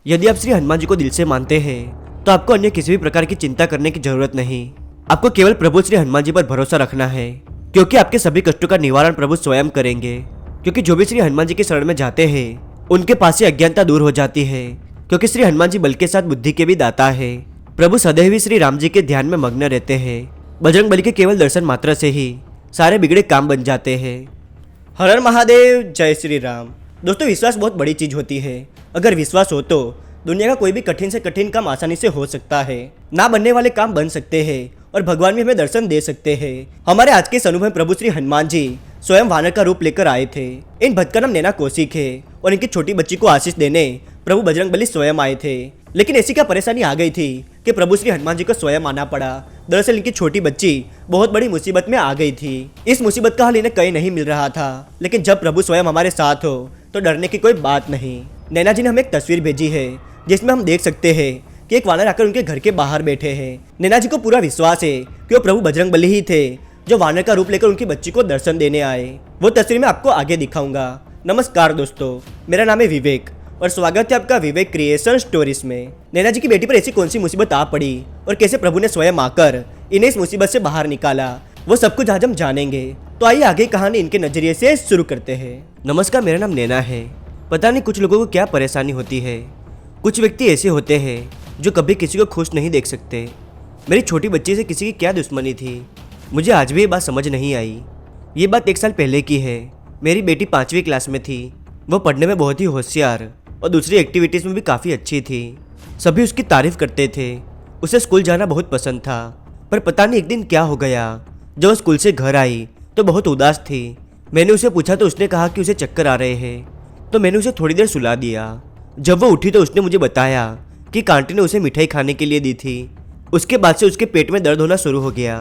यदि आप श्री हनुमान जी को दिल से मानते हैं तो आपको अन्य किसी भी प्रकार की चिंता करने की जरूरत नहीं। आपको केवल प्रभु श्री हनुमान जी पर भरोसा रखना है, क्योंकि आपके सभी कष्टों का निवारण प्रभु स्वयं करेंगे। क्योंकि जो भी श्री हनुमान जी की शरण में जाते हैं उनके पास से अज्ञानता दूर हो जाती है, क्योंकि श्री हनुमान जी बल के साथ बुद्धि के भी दाता है। प्रभु सदैव ही श्री राम जी के ध्यान में मग्न रहते हैं। बजरंगबली के केवल दर्शन मात्र से ही सारे बिगड़े काम बन जाते हैं। हर हर महादेव, जय श्री राम। दोस्तों, विश्वास बहुत बड़ी चीज होती है। अगर विश्वास हो तो दुनिया का कोई भी कठिन से कठिन काम आसानी से हो सकता है। ना बनने वाले काम बन सकते हैं और भगवान भी हमें दर्शन दे सकते हैं। हमारे आज के इस अनुभव में प्रभु श्री हनुमान जी स्वयं वानर का रूप लेकर आए थे। इन भक्त का नाम नैना कौशिक है और इनकी छोटी बच्ची को आशीष देने प्रभु बजरंगबली स्वयं आए थे। लेकिन ऐसी क्या परेशानी आ गई थी कि प्रभु श्री हनुमान जी को स्वयं आना पड़ा। दरअसल इनकी छोटी बच्ची बहुत बड़ी मुसीबत में आ गई थी। इस मुसीबत का हल इन्हें कहीं नहीं मिल रहा था, लेकिन जब प्रभु स्वयं हमारे साथ हो तो डरने की कोई बात नहीं। नैना जी ने हमें एक तस्वीर भेजी है जिसमें हम देख सकते हैं कि एक वानर आकर उनके घर के बाहर बैठे हैं। नैना जी को पूरा विश्वास है कि वो प्रभु बजरंगबली ही थे जो वानर का रूप लेकर उनकी बच्ची को दर्शन देने आए। वो तस्वीर मैं आपको आगे दिखाऊंगा। नमस्कार दोस्तों, मेरा नाम है विवेक और स्वागत है आपका विवेक क्रिएशन स्टोरीज में। नैना जी की बेटी पर ऐसी कौन सी मुसीबत आ पड़ी और कैसे प्रभु ने स्वयं आकर इन्हें इस मुसीबत से बाहर निकाला, वो सब कुछ आज हम जानेंगे। तो आइए आगे कहानी इनके नजरिए से शुरू करते हैं। नमस्कार, मेरा नाम नैना है। पता नहीं कुछ लोगों को क्या परेशानी होती है। कुछ व्यक्ति ऐसे होते हैं जो कभी किसी को खुश नहीं देख सकते। मेरी छोटी बच्ची से किसी की क्या दुश्मनी थी, मुझे आज भी ये बात समझ नहीं आई। ये बात 1 साल पहले की है। मेरी बेटी 5वीं क्लास में थी। वो पढ़ने में बहुत ही होशियार और दूसरी एक्टिविटीज़ में भी काफ़ी अच्छी थी। सभी उसकी तारीफ करते थे। उसे स्कूल जाना बहुत पसंद था, पर पता नहीं एक दिन क्या हो गया। जब वो स्कूल से घर आई तो बहुत उदास थी। मैंने उसे पूछा तो उसने कहा कि उसे चक्कर आ रहे हैं। तो मैंने उसे थोड़ी देर सुला दिया। जब वो उठी तो उसने मुझे बताया कि आंटी ने उसे मिठाई खाने के लिए दी थी। उसके बाद से उसके पेट में दर्द होना शुरू हो गया।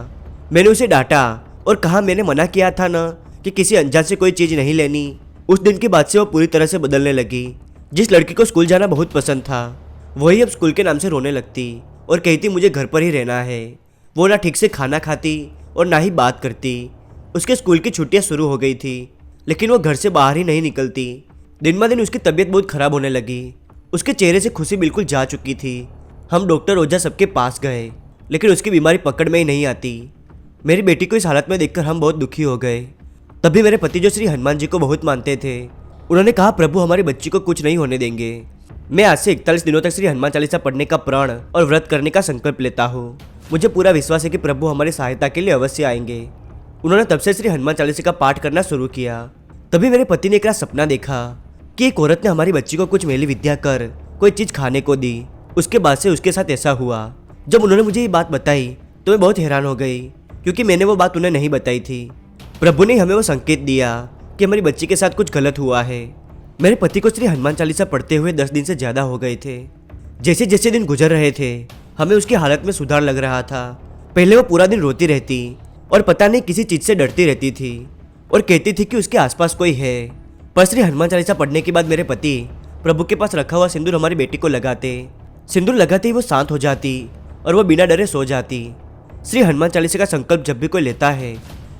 मैंने उसे डांटा और कहा मैंने मना किया था ना कि किसी अनजान से कोई चीज़ नहीं लेनी। उस दिन के बाद से वो पूरी तरह से बदलने लगी। जिस लड़की को स्कूल जाना बहुत पसंद था वही अब स्कूल के नाम से रोने लगती और कहती मुझे घर पर ही रहना है। वो ना ठीक से खाना खाती और ना ही बात करती। उसके स्कूल की छुट्टियां शुरू हो गई थी, लेकिन वो घर से बाहर ही नहीं निकलती। दिन ब दिन उसकी तबीयत बहुत ख़राब होने लगी। उसके चेहरे से खुशी बिल्कुल जा चुकी थी। हम डॉक्टर ओझा सबके पास गए, लेकिन उसकी बीमारी पकड़ में ही नहीं आती। मेरी बेटी को इस हालत में देखकर हम बहुत दुखी हो गए। तभी मेरे पति जो श्री हनुमान जी को बहुत मानते थे, उन्होंने कहा प्रभु हमारी बच्ची को कुछ नहीं होने देंगे। मैं आज से 41 दिनों तक श्री हनुमान चालीसा पढ़ने का प्रण और व्रत करने का संकल्प लेता हूँ। मुझे पूरा विश्वास है कि प्रभु हमारी सहायता के लिए अवश्य आएंगे। उन्होंने तब से श्री हनुमान चालीसा का पाठ करना शुरू किया। तभी मेरे पति ने एक रात सपना देखा कि एक औरत ने हमारी बच्ची को कुछ मेली विद्या कर कोई चीज़ खाने को दी। उसके बाद से उसके साथ ऐसा हुआ। जब उन्होंने मुझे ये बात बताई तो मैं बहुत हैरान हो गई, क्योंकि मैंने वो बात उन्हें नहीं बताई थी। प्रभु ने हमें वो संकेत दिया कि हमारी बच्ची के साथ कुछ गलत हुआ है। मेरे पति को श्री हनुमान चालीसा पढ़ते हुए 10 दिन से ज़्यादा हो गए थे। जैसे जैसे दिन गुजर रहे थे हमें उसकी हालत में सुधार लग रहा था। पहले वो पूरा दिन रोती रहती और पता नहीं किसी चीज़ से डरती रहती थी और कहती थी कि उसके आसपास कोई है। पर श्री हनुमान चालीसा पढ़ने के बाद मेरे पति प्रभु के पास रखा हुआ सिंदूर हमारी बेटी को लगाते। सिंदूर लगाते ही वो शांत हो जाती और वो बिना डरे सो जाती। श्री हनुमान चालीसा का संकल्प जब भी कोई लेता है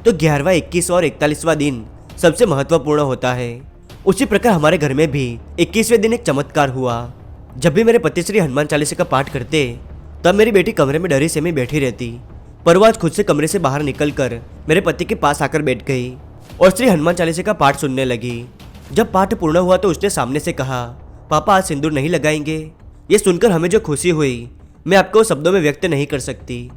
तो 11वां, 21वां और 41वां दिन सबसे महत्वपूर्ण होता है। उसी प्रकार हमारे घर में भी 21वें दिन एक चमत्कार हुआ। जब भी मेरे पति श्री हनुमान चालीसा का पाठ करते तब मेरी बेटी कमरे में डरी सहमी बैठी रहती, पर वो आज खुद से कमरे से बाहर निकलकर मेरे पति के पास आकर बैठ गई और श्री हनुमान चालीसा का पाठ सुनने लगी। जब पाठ पूर्ण हुआ तो उसने सामने से कहा, पापा आज सिंदूर नहीं लगाएंगे? ये सुनकर हमें जो खुशी हुई मैं आपको शब्दों में व्यक्त नहीं कर सकती।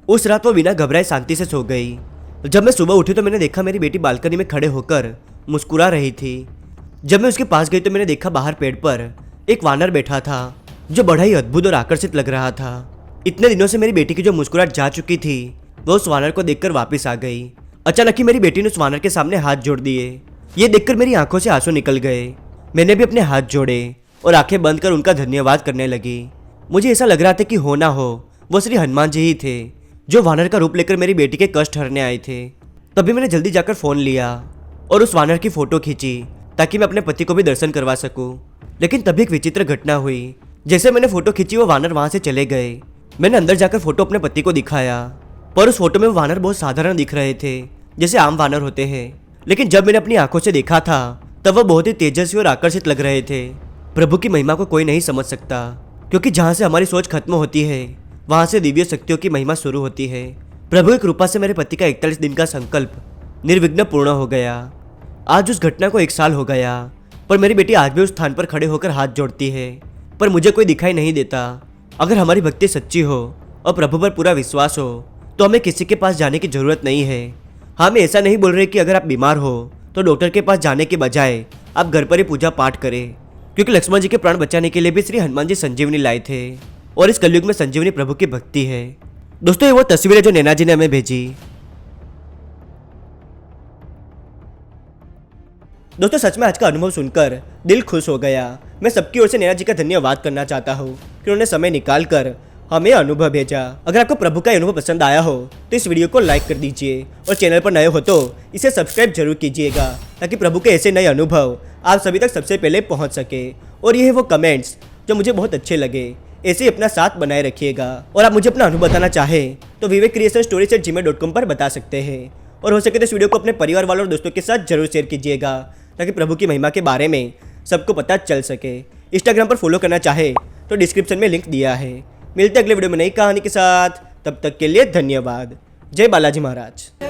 उस रात वो बिना घबराए शांति से सो गई। जब मैं सुबह उठी तो मैंने देखा मेरी बेटी बालकनी में खड़े होकर मुस्कुरा रही थी। जब मैं उसके पास गई तो मैंने देखा बाहर पेड़ पर एक वानर बैठा था जो बड़ा ही अद्भुत और आकर्षित लग रहा था। इतने दिनों से मेरी बेटी की जो मुस्कुराहट जा चुकी थी वो उस वानर को देखकर वापस आ गई। अचानक ही मेरी बेटी ने उस वानर के सामने हाथ जोड़ दिए। ये देखकर मेरी आंखों से आंसू निकल गए। मैंने भी अपने हाथ जोड़े और आंखें बंद कर उनका धन्यवाद करने लगी। मुझे ऐसा लग रहा था कि हो ना हो वो श्री हनुमान जी ही थे जो वानर का रूप लेकर मेरी बेटी के कष्ट हरने आए थे। तभी मैंने जल्दी जाकर फ़ोन लिया और उस वानर की फ़ोटो खींची ताकि मैं अपने पति को भी दर्शन करवा सकूं। लेकिन तभी एक विचित्र घटना हुई। जैसे मैंने फ़ोटो खींची वो वानर वहाँ से चले गए। मैंने अंदर जाकर फ़ोटो अपने पति को दिखाया, पर उस फोटो में वो वानर बहुत साधारण दिख रहे थे, जैसे आम वानर होते हैं। लेकिन जब मैंने अपनी आंखों से देखा था तब वो बहुत ही तेजस्वी और आकर्षित लग रहे थे। प्रभु की महिमा को कोई नहीं समझ सकता, क्योंकि जहाँ से हमारी सोच खत्म होती है वहाँ से दिव्य शक्तियों की महिमा शुरू होती है। प्रभु की कृपा से मेरे पति का 41 दिन का संकल्प निर्विघ्न पूर्ण हो गया। आज उस घटना को 1 साल हो गया, पर मेरी बेटी आज भी उस स्थान पर खड़े होकर हाथ जोड़ती है, पर मुझे कोई दिखाई नहीं देता। अगर हमारी भक्ति सच्ची हो और प्रभु पर पूरा विश्वास हो तो हमें किसी के पास जाने की जरूरत नहीं है। हाँ, मैं ऐसा नहीं बोल रहे कि अगर आप बीमार हो तो डॉक्टर के पास जाने के बजाय आप घर पर ही पूजा पाठ करें, क्योंकि लक्ष्मण जी के प्राण बचाने के लिए भी श्री हनुमान जी संजीवनी लाए थे और इस कलयुग में संजीवनी प्रभु की भक्ति है। दोस्तों, ये वो तस्वीर है जो नैना जी ने हमें भेजी। दोस्तों, सच में आज का अनुभव सुनकर दिल खुश हो गया। मैं सबकी ओर से नैना जी का धन्यवाद करना चाहता हूँ कि उन्होंने समय निकालकर हमें अनुभव भेजा। अगर आपको प्रभु का अनुभव पसंद आया हो तो इस वीडियो को लाइक कर दीजिए और चैनल पर नए हो तो इसे सब्सक्राइब जरूर कीजिएगा, ताकि प्रभु के ऐसे नए अनुभव आप सभी तक सबसे पहले पहुंच सके। और ये है वो कमेंट्स जो मुझे बहुत अच्छे लगे। ऐसे ही अपना साथ बनाए रखिएगा। और आप मुझे अपना अनुभव बताना चाहें तो vivekcreationstories@gmail.com पर बता सकते हैं। और हो सके तो इस वीडियो को अपने परिवार वालों और दोस्तों के साथ जरूर शेयर कीजिएगा, ताकि प्रभु की महिमा के बारे में सबको पता चल सके। इंस्टाग्राम पर फॉलो करना चाहे तो डिस्क्रिप्शन में लिंक दिया है। मिलते अगले वीडियो में नई कहानी के साथ, तब तक के लिए धन्यवाद। जय बालाजी महाराज।